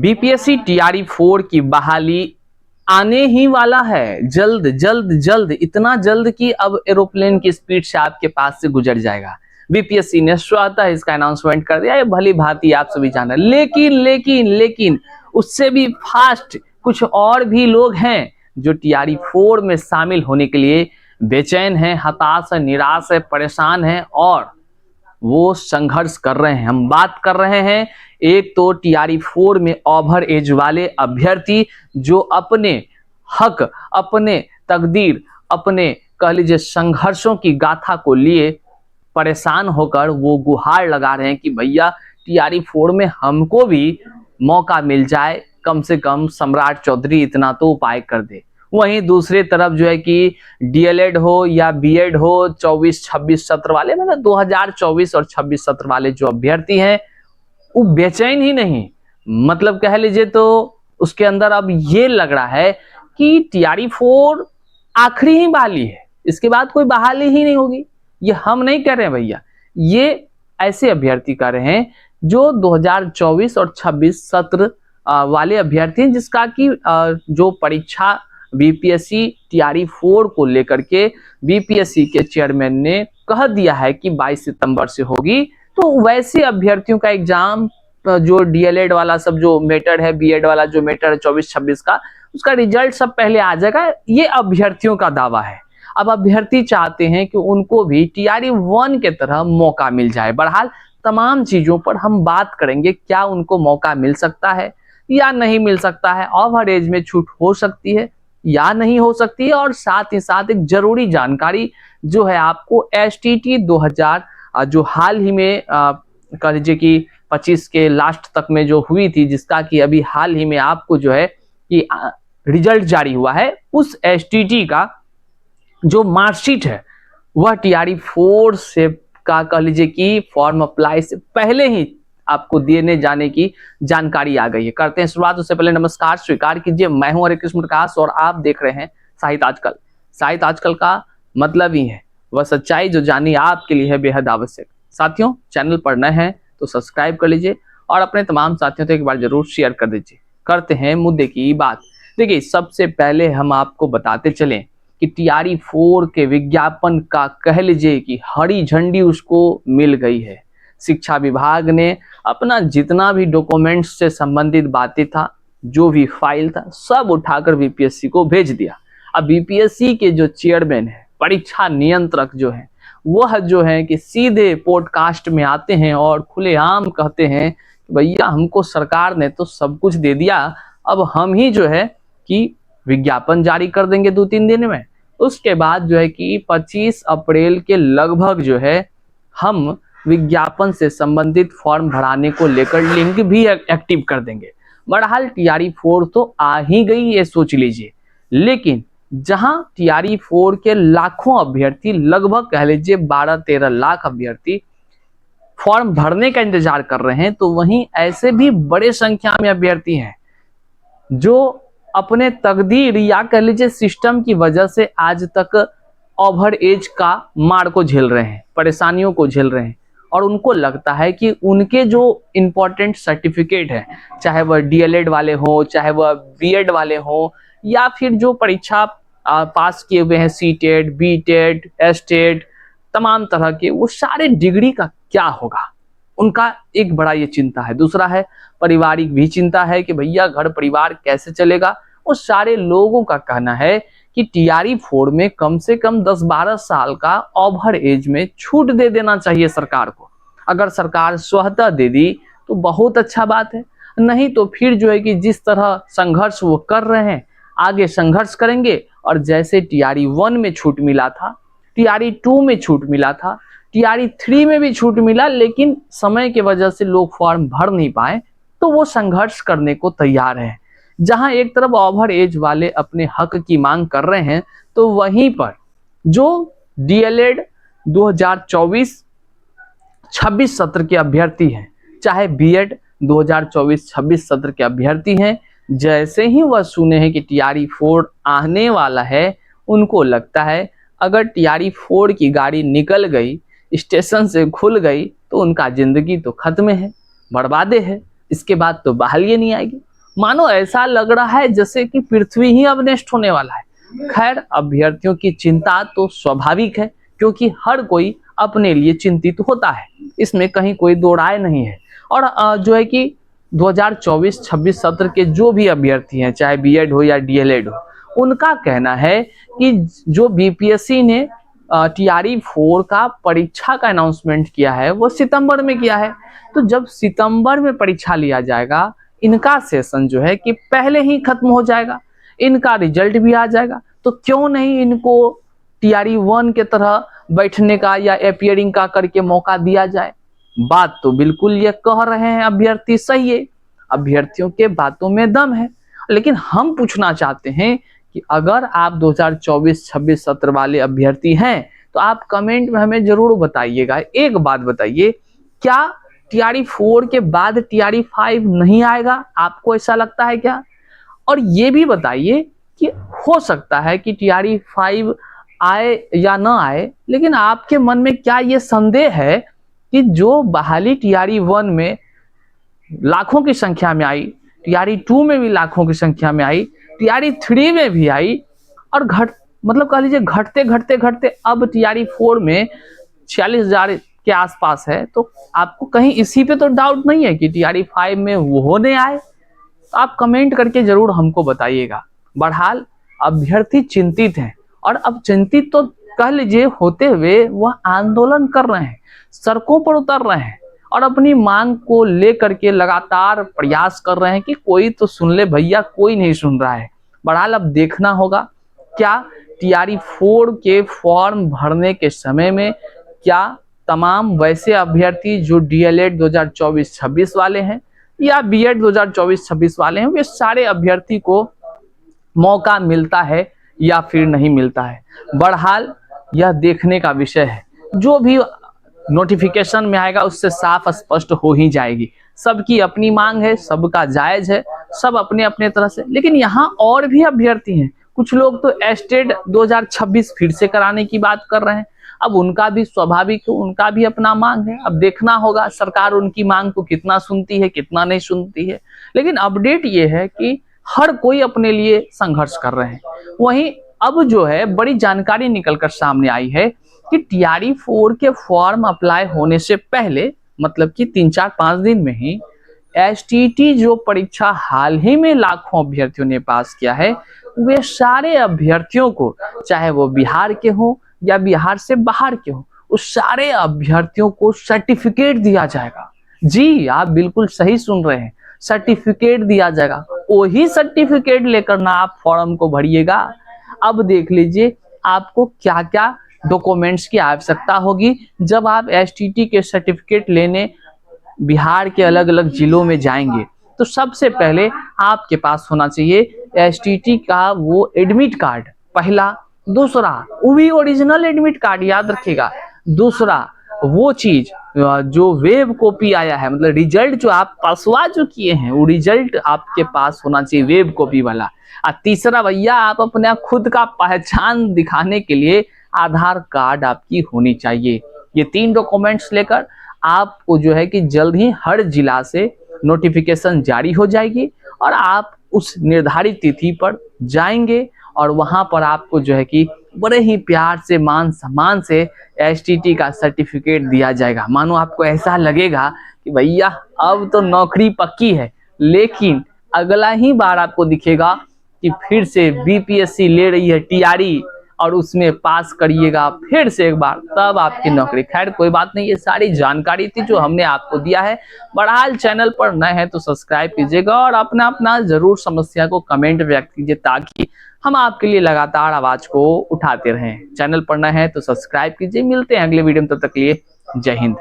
BPSC TRE 4 की बहाली आने ही वाला है, जल्द जल्द जल्द, इतना जल्द कि अब एरोप्लेन की स्पीड से आपके पास से गुजर जाएगा। बीपीएससी ने स्वतः इसका अनाउंसमेंट कर दिया, ये भली भांति आप सभी जाना। लेकिन लेकिन लेकिन उससे भी फास्ट कुछ और भी लोग हैं जो टीआरई 4 में शामिल होने के लिए बेचैन हैं, हताश है, निराश है, परेशान है और वो संघर्ष कर रहे हैं। हम बात कर रहे हैं एक तो टीआरई 4 में ओवर एज वाले अभ्यर्थी जो अपने हक, अपने तकदीर, अपने कह लीजिए संघर्षों की गाथा को लिए परेशान होकर वो गुहार लगा रहे हैं कि भैया टीआरई 4 में हमको भी मौका मिल जाए, कम से कम सम्राट चौधरी इतना तो उपाय कर दे। वहीं दूसरी तरफ जो है कि डीएलएड हो या बीएड हो 24-26 सत्र वाले, मतलब 2024 और 26 सत्र वाले जो अभ्यर्थी हैं वो बेचैन ही नहीं, मतलब कह लीजिए तो उसके अंदर अब ये लग रहा है कि टीआरई 4 आखिरी ही बहाली है, इसके बाद कोई बहाली ही नहीं होगी। ये हम नहीं कह रहे हैं भैया, ये ऐसे अभ्यर्थी कर रहे हैं जो 2024 और 26 सत्र वाले अभ्यर्थी हैं जिसका कि जो परीक्षा बीपीएससी टीआरई 4 को लेकर के बीपीएससी के चेयरमैन ने कह दिया है कि 22 सितंबर से होगी। तो वैसे अभ्यर्थियों का एग्जाम जो डीएलएड वाला सब जो मेटर है, बीएड वाला जो मेटर है 24-26 का, उसका रिजल्ट सब पहले आ जाएगा, ये अभ्यर्थियों का दावा है। अब अभ्यर्थी चाहते हैं कि उनको भी टीआरई 1 के तरह मौका मिल जाए। बहरहाल तमाम चीजों पर हम बात करेंगे, क्या उनको मौका मिल सकता है या नहीं मिल सकता है, ओवर एज में छूट हो सकती है या नहीं हो सकती है, और साथ ही साथ एक जरूरी जानकारी जो है आपको एसटीटी 2000 जो हाल ही में कह लीजिए कि 25 के लास्ट तक में जो हुई थी, जिसका कि अभी हाल ही में आपको जो है कि रिजल्ट जारी हुआ है, उस एसटीटी का जो मार्कशीट है वह टीआरई 4 से का कह लीजिए कि फॉर्म अप्लाई से पहले ही आपको देने जाने की जानकारी आ गई है। करते हैं शुरुआत, उससे पहले नमस्कार स्वीकार कीजिए, मैं हूं हरे कृष्ण प्रकाश और आप देख रहे हैं साहित्य आजकल। साहित्य आजकल का मतलब ही है वह सच्चाई जो जानी आपके लिए है बेहद आवश्यक। साथियों, चैनल पर नए हैं तो सब्सक्राइब कर लीजिए और अपने तमाम साथियों से एक बार जरूर शेयर कर दीजिए। करते हैं मुद्दे की बात। देखिए, सबसे पहले हम आपको बताते चलें कि टीआरई 4 के विज्ञापन का कह लीजिए कि हरी झंडी उसको मिल गई है। शिक्षा विभाग ने अपना जितना भी डॉक्यूमेंट्स से संबंधित बातें था, जो भी फाइल था, सब उठाकर बीपीएससी को भेज दिया। अब बीपीएससी के जो चेयरमैन है, परीक्षा नियंत्रक जो है, वह जो है कि सीधे पॉडकास्ट में आते हैं और खुलेआम कहते हैं कि भैया हमको सरकार ने तो सब कुछ दे दिया, अब हम ही जो है कि विज्ञापन जारी कर देंगे 2-3 दिन में। उसके बाद जो है कि 25 अप्रैल के लगभग जो है हम विज्ञापन से संबंधित फॉर्म भराने को लेकर लिंक भी एक्टिव कर देंगे। बहरहाल टीआरई 4 तो आ ही गई, ये सोच लीजिए। लेकिन जहां टीआरई 4 के लाखों अभ्यर्थी, लगभग कह लीजिए 12-13 लाख अभ्यर्थी फॉर्म भरने का इंतजार कर रहे हैं, तो वहीं ऐसे भी बड़े संख्या में अभ्यर्थी हैं जो अपने तकदीर या कह लीजिए सिस्टम की वजह से आज तक ओवर एज का मार को झेल रहे हैं, परेशानियों को झेल रहे हैं, और उनको लगता है कि उनके जो इम्पोर्टेंट सर्टिफिकेट है, चाहे वह डीएलएड वाले हो, चाहे वह बीएड वाले हो, या फिर जो परीक्षा पास किए हुए हैं सीटेट, बीटेट, एसटेट, तमाम तरह के, वो सारे डिग्री का क्या होगा, उनका एक बड़ा ये चिंता है। दूसरा है पारिवारिक भी चिंता है कि भैया घर परिवार कैसे चलेगा। वो सारे लोगों का कहना है कि टीआरई 4 में कम से कम 10-12 साल का ओवर एज में छूट दे देना चाहिए सरकार को। अगर सरकार स्वतः दे दी तो बहुत अच्छा बात है, नहीं तो फिर जो है कि जिस तरह संघर्ष वो कर रहे हैं आगे संघर्ष करेंगे। और जैसे टीआरई 1 में छूट मिला था, टीआरई 2 में छूट मिला था, टीआरई 3 में भी छूट मिला, लेकिन समय की वजह से लोग फॉर्म भर नहीं पाए, तो वो संघर्ष करने को तैयार है। जहां एक तरफ ओवर एज वाले अपने हक की मांग कर रहे हैं, तो वहीं पर जो डीएलएड 2024-26 सत्र के अभ्यर्थी हैं, चाहे बीएड 2024-26 सत्र के अभ्यर्थी हैं, जैसे ही वह सुने हैं कि टीआरई 4 आने वाला है, उनको लगता है अगर टीआरई 4 की गाड़ी निकल गई, स्टेशन से खुल गई, तो उनका जिंदगी तो खत्म है, बर्बादे है, इसके बाद तो बहाली नहीं आएगी। मानो ऐसा लग रहा है जैसे कि पृथ्वी ही अब नष्ट होने वाला है। खैर, अभ्यर्थियों की चिंता तो स्वाभाविक है, क्योंकि हर कोई अपने लिए चिंतित होता है, इसमें कहीं कोई दो राय नहीं है। और जो है कि 2024-26 सत्र के जो भी अभ्यर्थी हैं, चाहे बीएड हो या डीएलएड हो, उनका कहना है कि जो बीपीएससी ने टीआरई 4 का परीक्षा का अनाउंसमेंट किया है वो सितंबर में किया है। तो जब सितंबर में परीक्षा लिया जाएगा, इनका सेशन जो है कि पहले ही खत्म हो जाएगा, इनका रिजल्ट भी आ जाएगा, तो क्यों नहीं इनको टीआरई 1 के तरह बैठने का या अपियरिंग का करके मौका दिया जाए। बात तो बिल्कुल ये कह रहे हैं अभ्यर्थी सही है, अभ्यर्थियों के बातों में दम है। लेकिन हम पूछना चाहते हैं कि अगर आप 2024-26 सत्र वाले अभ्यर्थी हैं तो आप कमेंट में हमें जरूर बताइएगा। एक बात बताइए, क्या टीआरई 4 के बाद टीआरई 5 नहीं आएगा? आपको ऐसा लगता है क्या? और ये भी बताइए कि हो सकता है कि टीआरई 5 आए या ना आए, लेकिन आपके मन में क्या ये संदेह है कि जो बहाली टीआरई 1 में लाखों की संख्या में आई, टीआरई 2 में भी लाखों की संख्या में आई, टीआरई 3 में भी आई, और मतलब कह लीजिए घटते घटते घटते अब टीआरई 4 में 46,000 के आसपास है, तो आपको कहीं इसी पे तो डाउट नहीं है कि टीआरई 5 में वो होने आए? तो आप कमेंट करके जरूर हमको बताइएगा। बहरहाल अभ्यर्थी चिंतित हैं, और अब चिंतित तो कह लीजिए होते हुए वह आंदोलन कर रहे हैं, सड़कों पर उतर रहे हैं और अपनी मांग को लेकर के लगातार प्रयास कर रहे हैं कि कोई तो सुन ले भैया, कोई नहीं सुन रहा है। बहरहाल अब देखना होगा क्या टीआरई 4 के फॉर्म भरने के समय में क्या तमाम वैसे अभ्यर्थी जो डीएलएड 2024-26 वाले हैं या बीएड 2024-26 वाले हैं, वे सारे अभ्यर्थी को मौका मिलता है या फिर नहीं मिलता है। बहरहाल यह देखने का विषय है, जो भी नोटिफिकेशन में आएगा उससे साफ स्पष्ट हो ही जाएगी। सबकी अपनी मांग है, सबका जायज है, सब अपने अपने तरह से। लेकिन यहाँ और भी अभ्यर्थी हैं, कुछ लोग तो एस्टेड 2026 फिर से कराने की बात कर रहे हैं। अब उनका भी स्वाभाविक है, उनका भी अपना मांग है। अब देखना होगा सरकार उनकी मांग को कितना सुनती है, कितना नहीं सुनती है। लेकिन अपडेट ये है कि हर कोई अपने लिए संघर्ष कर रहे हैं। वहीं अब जो है बड़ी जानकारी निकलकर सामने आई है कि टीआरई 4 के फॉर्म अप्लाई होने से पहले, मतलब कि 3-4-5 दिन में ही एसटीटी जो परीक्षा हाल ही में लाखों अभ्यर्थियों ने पास किया है, वे सारे अभ्यर्थियों को, चाहे वो बिहार के हो या बिहार से बाहर के हो, उस सारे अभ्यर्थियों को सर्टिफिकेट दिया जाएगा। जी, आप बिल्कुल सही सुन रहे हैं, सर्टिफिकेट दिया जाएगा। वही सर्टिफिकेट लेकर ना आप फॉर्म को भरिएगा। अब देख लीजिए आपको क्या क्या डॉक्यूमेंट्स की आवश्यकता होगी जब आप एसटीटी के सर्टिफिकेट लेने बिहार के अलग अलग जिलों में जाएंगे। तो सबसे पहले आपके पास होना चाहिए एसटीटी का वो एडमिट कार्ड, पहला। दूसरा, वो भी ओरिजिनल एडमिट कार्ड, याद रखिएगा। दूसरा, वो चीज जो वेब कॉपी आया है, मतलब रिजल्ट जो आप पासवा जो किए हैं, वो रिजल्ट आपके पास होना चाहिए वेब कॉपी वाला। और तीसरा भैया, आप अपना खुद का पहचान दिखाने के लिए आधार कार्ड आपकी होनी चाहिए। ये 3 डॉक्यूमेंट्स लेकर आपको जो है कि जल्द ही हर जिला से नोटिफिकेशन जारी हो जाएगी और आप उस निर्धारित तिथि पर जाएंगे और वहां पर आपको जो है कि बड़े ही प्यार से, मान सम्मान से एसटीटी का सर्टिफिकेट दिया जाएगा। मानो आपको ऐसा लगेगा कि भैया अब तो नौकरी पक्की है, लेकिन अगला ही बार आपको दिखेगा कि फिर से बीपीएससी ले रही है टीआरई और उसमें पास करिएगा फिर से एक बार, तब आपकी नौकरी। खैर कोई बात नहीं, ये सारी जानकारी थी जो हमने आपको दिया है। बहरहाल चैनल पर नए हैं तो सब्सक्राइब कीजिएगा और अपना अपना जरूर समस्या को कमेंट व्यक्त कीजिए, ताकि हम आपके लिए लगातार आवाज को उठाते रहें। चैनल पर नए हैं तो सब्सक्राइब कीजिए। मिलते हैं अगले वीडियो में, तब तक के लिए जय हिंद।